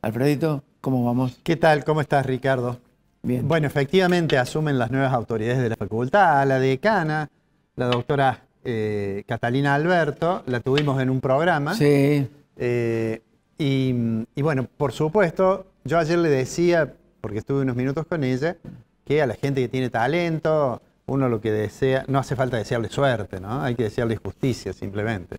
Alfredito, ¿cómo vamos? ¿Qué tal? ¿Cómo estás, Ricardo? Bien. Bueno, efectivamente asumen las nuevas autoridades de la facultad. La decana, la doctora Catalina Alberto, la tuvimos en un programa. Sí. Y bueno, por supuesto, yo ayer le decía, porque estuve unos minutos con ella, que a la gente que tiene talento, uno lo que desea, no hace falta desearle suerte, ¿no? Hay que desearle justicia simplemente.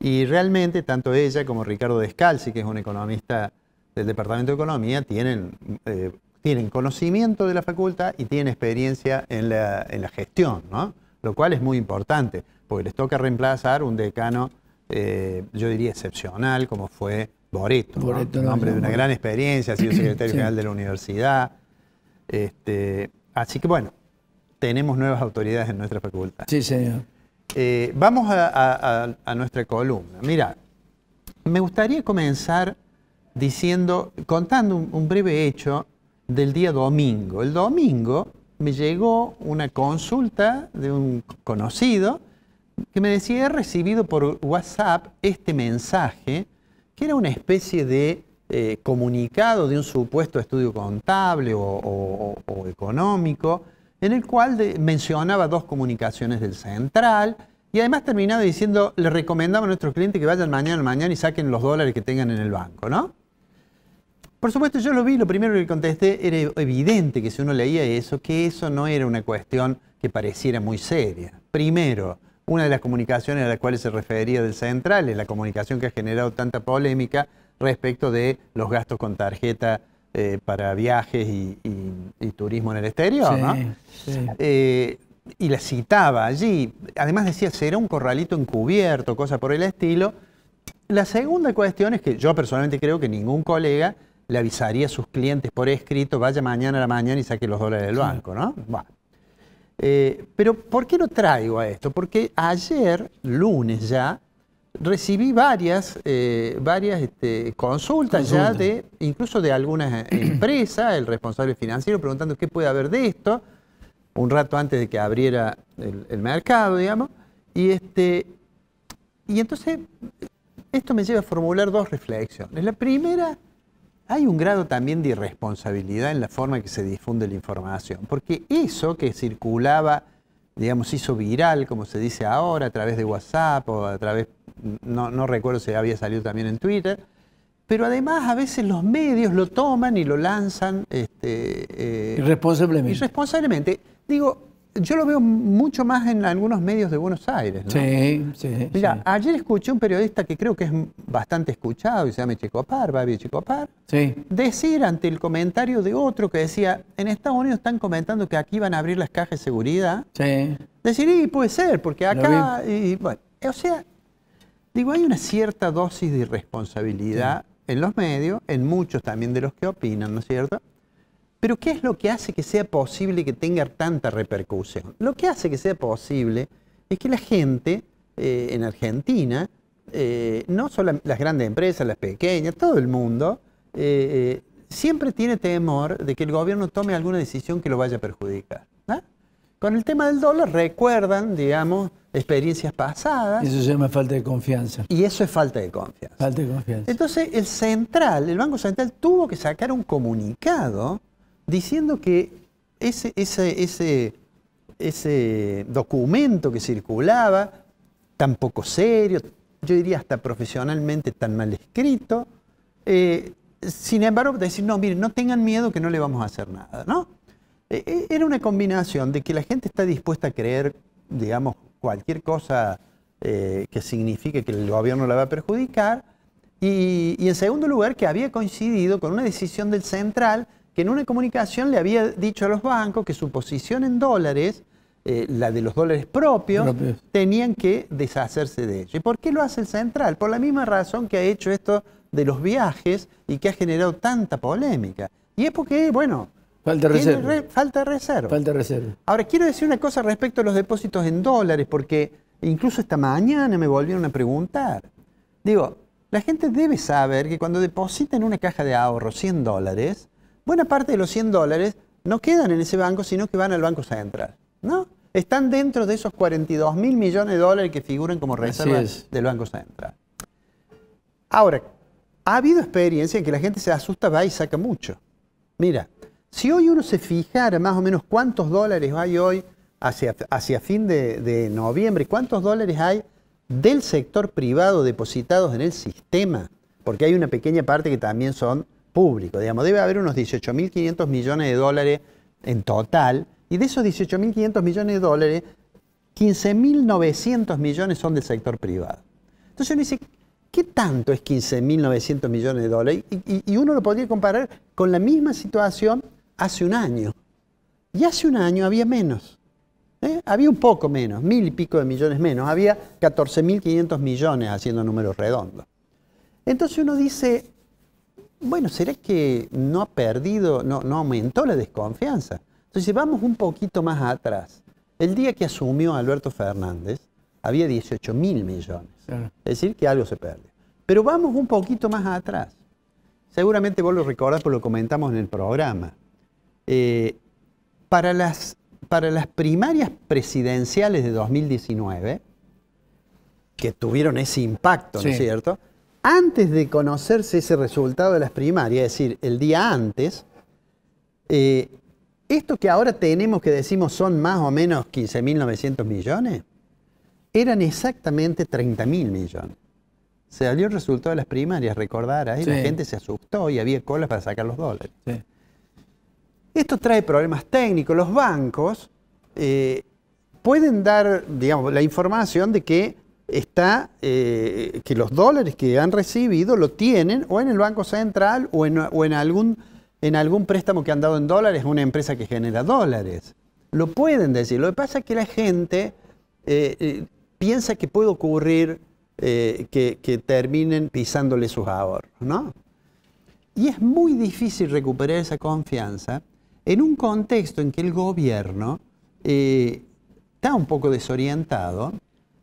Y realmente, tanto ella como Ricardo Descalzi, que es un economista del Departamento de Economía, tienen conocimiento de la facultad y tienen experiencia en la gestión, ¿no? Lo cual es muy importante, porque les toca reemplazar un decano, yo diría excepcional, como fue Boreto, ¿no? Un hombre de una gran experiencia, ha sido secretario general de la universidad. Así que bueno, tenemos nuevas autoridades en nuestra facultad. Sí, señor. Vamos a nuestra columna. Mira, me gustaría comenzar contando un breve hecho del día domingo. El domingo me llegó una consulta de un conocido que me decía: he recibido por WhatsApp este mensaje, que era una especie de comunicado de un supuesto estudio contable o económico, en el cual mencionaba dos comunicaciones del Central y además terminaba diciendo: le recomendamos a nuestros clientes que vayan mañana y saquen los dólares que tengan en el banco, ¿no? Por supuesto, yo lo vi, lo primero que contesté, era evidente que si uno leía eso, que eso no era una cuestión que pareciera muy seria. Primero, una de las comunicaciones a las cuales se refería del Central es la comunicación que ha generado tanta polémica respecto de los gastos con tarjeta para viajes y turismo en el exterior, ¿no? Sí. Y la citaba allí. Además decía: será un corralito encubierto, cosa por el estilo. La segunda cuestión es que yo personalmente creo que ningún colega le avisaría a sus clientes por escrito: vaya mañana a la mañana y saque los dólares del banco, ¿no? Bueno. Pero ¿por qué lo traigo a esto? Porque ayer, lunes ya, recibí varias consultas ya incluso de algunas empresas, el responsable financiero preguntando qué puede haber de esto, un rato antes de que abriera el mercado, digamos. Y entonces esto me lleva a formular dos reflexiones. La primera: hay un grado también de irresponsabilidad en la forma en que se difunde la información, porque eso que circulaba, digamos, hizo viral, como se dice ahora, a través de WhatsApp o a través, no recuerdo si había salido también en Twitter, pero además a veces los medios lo toman y lo lanzan irresponsablemente. Irresponsablemente. Digo, yo lo veo mucho más en algunos medios de Buenos Aires, ¿no? Sí. Mira, ayer escuché un periodista que creo que es bastante escuchado, y se llama Checopar, Babi Checopar, decir ante el comentario de otro que decía: en Estados Unidos están comentando que aquí van a abrir las cajas de seguridad. Sí. Decir: y puede ser, porque acá... Y, bueno, o sea, digo, hay una cierta dosis de irresponsabilidad en los medios, en muchos también de los que opinan, ¿no es cierto? Pero ¿qué es lo que hace que sea posible que tenga tanta repercusión? Lo que hace que sea posible es que la gente en Argentina, no solo las grandes empresas, las pequeñas, todo el mundo, siempre tiene temor de que el gobierno tome alguna decisión que lo vaya a perjudicar, ¿no? Con el tema del dólar recuerdan, digamos, experiencias pasadas. Eso se llama falta de confianza. Y eso es falta de confianza. Falta de confianza. Entonces el Banco Central tuvo que sacar un comunicado diciendo que ese documento que circulaba, tan poco serio, yo diría hasta profesionalmente tan mal escrito, sin embargo, decir: no, miren, no tengan miedo, que no le vamos a hacer nada, ¿no? Era una combinación de que la gente está dispuesta a creer, digamos, cualquier cosa que signifique que el gobierno la va a perjudicar, y en segundo lugar, que había coincidido con una decisión del Central, que en una comunicación le había dicho a los bancos que su posición en dólares, la de los dólares propios, tenían que deshacerse de ello. ¿Y por qué lo hace el Central? Por la misma razón que ha hecho esto de los viajes y que ha generado tanta polémica. Y es porque, bueno, falta de reserva. Falta de reserva. Ahora, quiero decir una cosa respecto a los depósitos en dólares, porque incluso esta mañana me volvieron a preguntar. Digo, la gente debe saber que cuando deposita en una caja de ahorro 100 dólares, buena parte de los 100 dólares no quedan en ese banco, sino que van al Banco Central, ¿no? Están dentro de esos 42.000 millones de dólares que figuran como reservas del Banco Central. Ahora, ha habido experiencia en que la gente se asusta, va y saca mucho. Mira, si hoy uno se fijara más o menos cuántos dólares hay hoy hacia fin de noviembre, cuántos dólares hay del sector privado depositados en el sistema, porque hay una pequeña parte que también son públicos, digamos, debe haber unos 18.500 millones de dólares en total, y de esos 18.500 millones de dólares, 15.900 millones son del sector privado. Entonces uno dice, ¿qué tanto es 15.900 millones de dólares? Y uno lo podría comparar con la misma situación hace un año. Y hace un año había menos. Había un poco menos, 1.000 y pico de millones menos. Había 14.500 millones haciendo números redondos. Entonces uno dice, bueno, ¿será que no ha perdido, no aumentó la desconfianza? Entonces vamos un poquito más atrás. El día que asumió Alberto Fernández, había 18.000 millones. Claro. Es decir, que algo se perdió. Pero vamos un poquito más atrás. Seguramente vos lo recordás, porque lo comentamos en el programa. Para las primarias presidenciales de 2019, que tuvieron ese impacto, ¿no es cierto? Antes de conocerse ese resultado de las primarias, es decir, el día antes, esto que ahora tenemos que decimos son más o menos 15.900 millones, eran exactamente 30.000 millones. Se salió el resultado de las primarias, recordarás, y la gente se asustó y había colas para sacar los dólares. Sí. Esto trae problemas técnicos. Los bancos pueden dar, digamos, la información de que que los dólares que han recibido lo tienen o en el Banco Central o en algún préstamo que han dado en dólares a una empresa que genera dólares. Lo pueden decir. Lo que pasa es que la gente piensa que puede ocurrir que terminen pisándole sus ahorros, ¿no? Y es muy difícil recuperar esa confianza en un contexto en que el gobierno está un poco desorientado,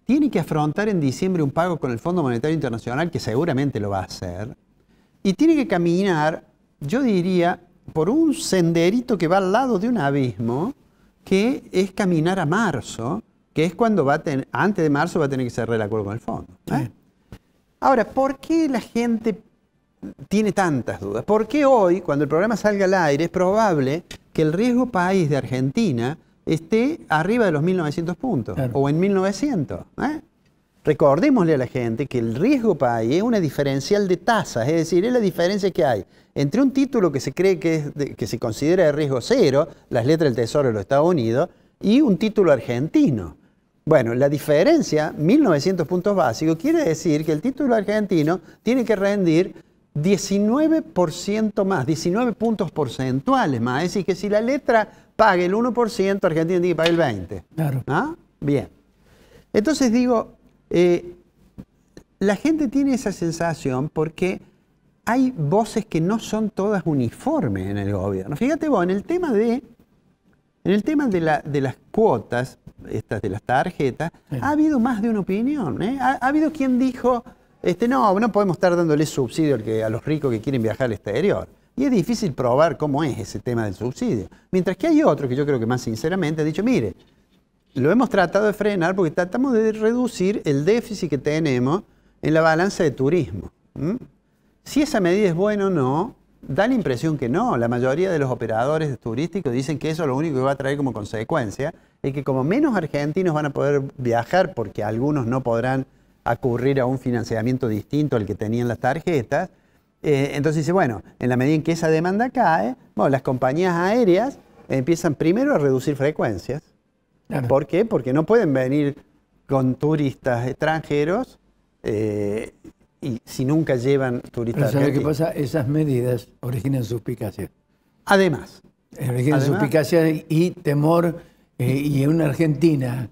tiene que afrontar en diciembre un pago con el Fondo Monetario Internacional, que seguramente lo va a hacer, y tiene que caminar, yo diría, por un senderito que va al lado de un abismo, que es caminar a marzo, que es cuando antes de marzo va a tener que cerrar el acuerdo con el fondo. Sí. Ahora, ¿por qué la gente tiene tantas dudas? ¿Por qué hoy, cuando el programa salga al aire, es probable que el riesgo país de Argentina esté arriba de los 1.900 puntos, claro, o en 1.900? Recordémosle a la gente que el riesgo país es una diferencial de tasas, es decir, es la diferencia que hay entre un título que se cree que se considera de riesgo cero, las letras del Tesoro de los Estados Unidos, y un título argentino. Bueno, la diferencia, 1.900 puntos básicos, quiere decir que el título argentino tiene que rendir 19% más, 19 puntos porcentuales más. Es decir, que si la letra paga el 1%, Argentina tiene que pagar el 20%. Claro. ¿Ah? Bien. Entonces digo, la gente tiene esa sensación porque hay voces que no son todas uniformes en el gobierno. Fíjate vos, en el tema de las cuotas, estas de las tarjetas, ha habido más de una opinión. Ha habido quien dijo, no podemos estar dándole subsidio a los ricos que quieren viajar al exterior. Y es difícil probar cómo es ese tema del subsidio. Mientras que hay otro que yo creo que más sinceramente ha dicho, mire, lo hemos tratado de frenar porque tratamos de reducir el déficit que tenemos en la balanza de turismo. Si esa medida es buena o no, da la impresión que no. La mayoría de los operadores turísticos dicen que eso lo único que va a traer como consecuencia es que como menos argentinos van a poder viajar porque algunos no podrán acudir a un financiamiento distinto al que tenían las tarjetas, entonces dice, bueno, en la medida en que esa demanda cae, bueno, las compañías aéreas empiezan primero a reducir frecuencias. Claro. ¿Por qué? Porque no pueden venir con turistas extranjeros y si nunca llevan turistas argentinos. ¿Sabes qué pasa? Esas medidas originan suspicacia. Además. Originan suspicacia y temor, y en una Argentina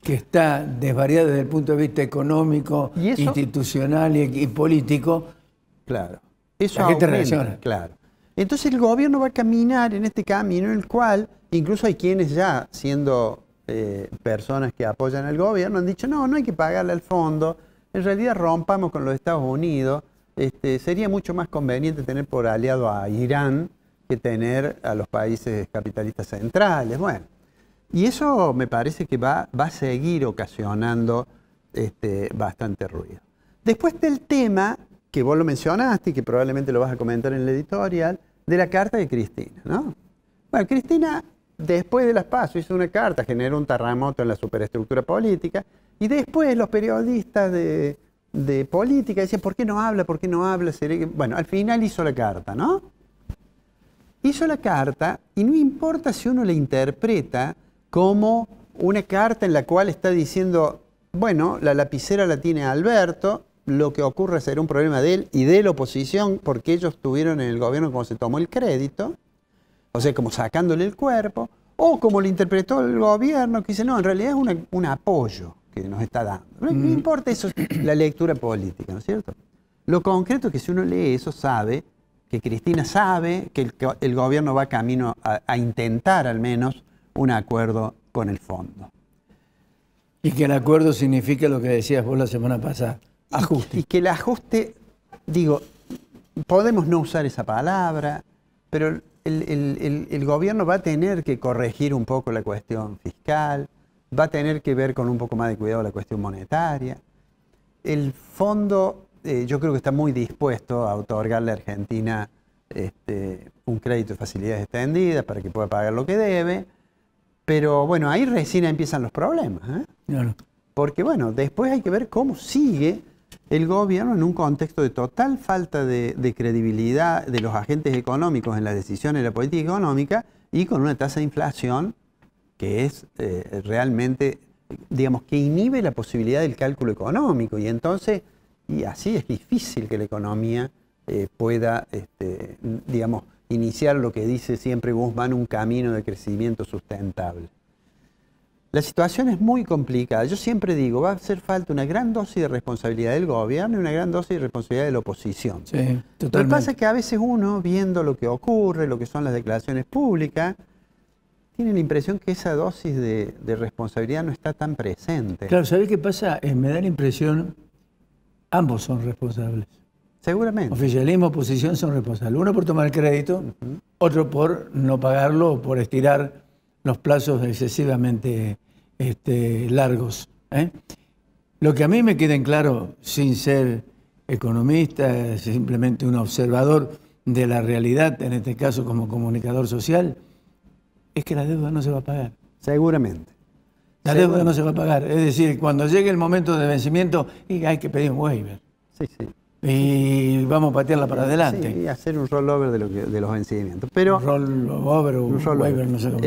que está desvariada desde el punto de vista económico, institucional y político. Claro. Eso la gente reacciona. Claro. Entonces el gobierno va a caminar en este camino en el cual incluso hay quienes ya siendo personas que apoyan al gobierno han dicho no hay que pagarle al fondo, en realidad rompamos con los Estados Unidos, sería mucho más conveniente tener por aliado a Irán que tener a los países capitalistas centrales. Bueno, y eso me parece que va a seguir ocasionando bastante ruido. Después del tema que vos lo mencionaste y que probablemente lo vas a comentar en el editorial, de la carta de Cristina, ¿no? Bueno, Cristina, después de las PASO, hizo una carta, generó un terremoto en la superestructura política, y después los periodistas de política decían, ¿por qué no habla? ¿Por qué no habla? Bueno, al final hizo la carta, ¿no? Hizo la carta y no importa si uno la interpreta como una carta en la cual está diciendo, bueno, la lapicera la tiene Alberto, lo que ocurre será un problema de él y de la oposición porque ellos estuvieron en el gobierno como se tomó el crédito, o sea, como sacándole el cuerpo, o como lo interpretó el gobierno, que dice, no, en realidad es un apoyo que nos está dando. No importa eso, la lectura política, ¿no es cierto? Lo concreto es que si uno lee eso, sabe que Cristina sabe que el gobierno va camino a intentar al menos un acuerdo con el fondo. Y que el acuerdo significa lo que decías vos la semana pasada, ajuste. Y que el ajuste, digo, podemos no usar esa palabra, pero el gobierno va a tener que corregir un poco la cuestión fiscal, va a tener que ver con un poco más de cuidado la cuestión monetaria. El fondo, yo creo que está muy dispuesto a otorgarle a Argentina un crédito de facilidades extendidas para que pueda pagar lo que debe, pero bueno, ahí recién empiezan los problemas, ¿eh? Claro. Porque bueno, después hay que ver cómo sigue el gobierno en un contexto de total falta de credibilidad de los agentes económicos en las decisiones de la política económica y con una tasa de inflación que es realmente, digamos, que inhibe la posibilidad del cálculo económico. Y entonces, y así es difícil que la economía pueda, digamos, iniciar lo que dice siempre Guzmán, un camino de crecimiento sustentable. La situación es muy complicada. Yo siempre digo, va a hacer falta una gran dosis de responsabilidad del gobierno y una gran dosis de responsabilidad de la oposición. Sí, totalmente. Lo que pasa es que a veces uno, viendo lo que ocurre, lo que son las declaraciones públicas, tiene la impresión que esa dosis de responsabilidad no está tan presente. Claro, ¿sabés qué pasa? Me da la impresión, ambos son responsables. Seguramente. Oficialismo, oposición son responsables. Uno por tomar el crédito, otro por no pagarlo o por estirar los plazos excesivamente largos. Lo que a mí me queda en claro, sin ser economista, simplemente un observador de la realidad, en este caso como comunicador social, es que la deuda no se va a pagar. Seguramente. La deuda no se va a pagar. Es decir, cuando llegue el momento de vencimiento, hay que pedir un waiver. Sí, sí. Y vamos a patearla para adelante. Sí, y hacer un rollover de los vencimientos. Pero, rollover o un waiver, no sé cómo.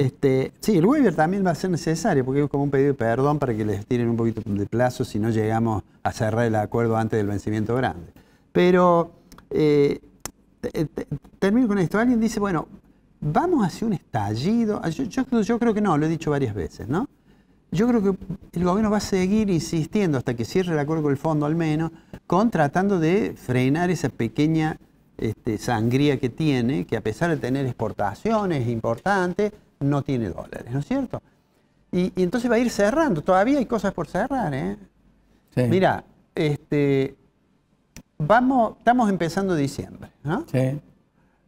Sí, el waiver también va a ser necesario porque es como un pedido de perdón para que les tiren un poquito de plazo si no llegamos a cerrar el acuerdo antes del vencimiento grande. Pero termino con esto. Alguien dice, bueno, vamos hacia un estallido. Yo creo que no, lo he dicho varias veces, ¿no? Yo creo que el gobierno va a seguir insistiendo hasta que cierre el acuerdo con el fondo al menos, tratando de frenar esa pequeña sangría que tiene, que a pesar de tener exportaciones importantes, no tiene dólares, ¿no es cierto? Y entonces va a ir cerrando. Todavía hay cosas por cerrar, ¿eh? Sí. Mira, estamos empezando diciembre, ¿no? Sí.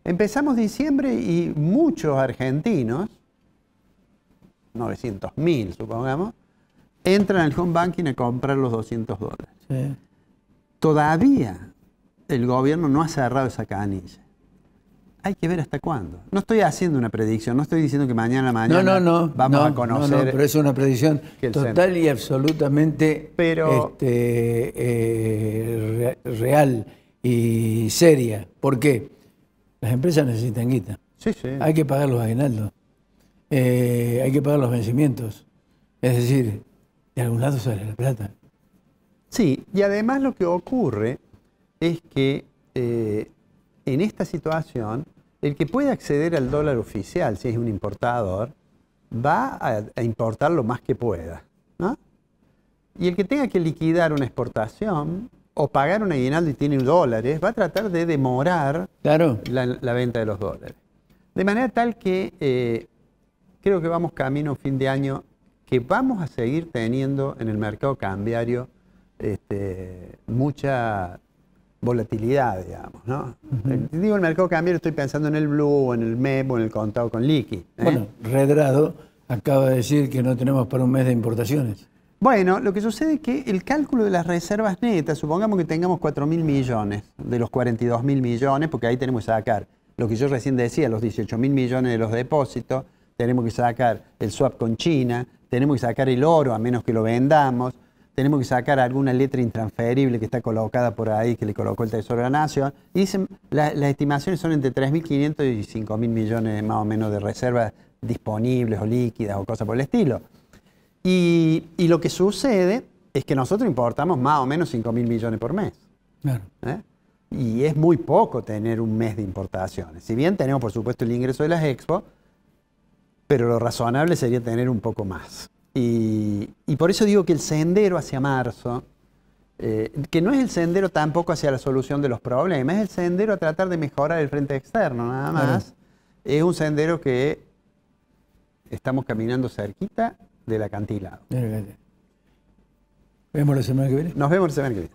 Empezamos diciembre y muchos argentinos, 900.000 supongamos, entran al home banking a comprar los $200. Sí. Todavía el gobierno no ha cerrado esa canilla. Hay que ver hasta cuándo. No estoy haciendo una predicción, no estoy diciendo que mañana vamos a conocer. No, pero es una predicción total y absolutamente real y seria. ¿Por qué? Las empresas necesitan guita. Sí, sí. Hay que pagar los aguinaldos. Hay que pagar los vencimientos. Es decir, de algún lado sale la plata. Sí, y además lo que ocurre es que en esta situación, el que puede acceder al dólar oficial, si es un importador, va a importar lo más que pueda, ¿no? Y el que tenga que liquidar una exportación o pagar un aguinaldo y tiene dólares, va a tratar de demorar la venta de los dólares. De manera tal que creo que vamos camino a un fin de año que vamos a seguir teniendo en el mercado cambiario mucha volatilidad, digamos, ¿no? Digo el mercado cambiario, estoy pensando en el blue, en el MEP o en el contado con liqui. Bueno, Redrado acaba de decir que no tenemos para un mes de importaciones. Bueno, lo que sucede es que el cálculo de las reservas netas, supongamos que tengamos 4.000 millones de los 42.000 millones, porque ahí tenemos que sacar lo que yo recién decía, los 18.000 millones de los depósitos, tenemos que sacar el swap con China, tenemos que sacar el oro a menos que lo vendamos, tenemos que sacar alguna letra intransferible que está colocada por ahí, que le colocó el Tesoro de la Nación. Y dicen, las estimaciones son entre 3.500 y 5.000 millones más o menos de reservas disponibles o líquidas o cosas por el estilo. Y lo que sucede es que nosotros importamos más o menos 5.000 millones por mes. Claro. Y es muy poco tener un mes de importaciones. Si bien tenemos, por supuesto, el ingreso de las Expo, pero lo razonable sería tener un poco más. Y por eso digo que el sendero hacia marzo, que no es el sendero tampoco hacia la solución de los problemas, es el sendero a tratar de mejorar el frente externo, nada más. Claro. Es un sendero que estamos caminando cerquita del acantilado. ¿Vemos la semana que viene? Nos vemos la semana que viene.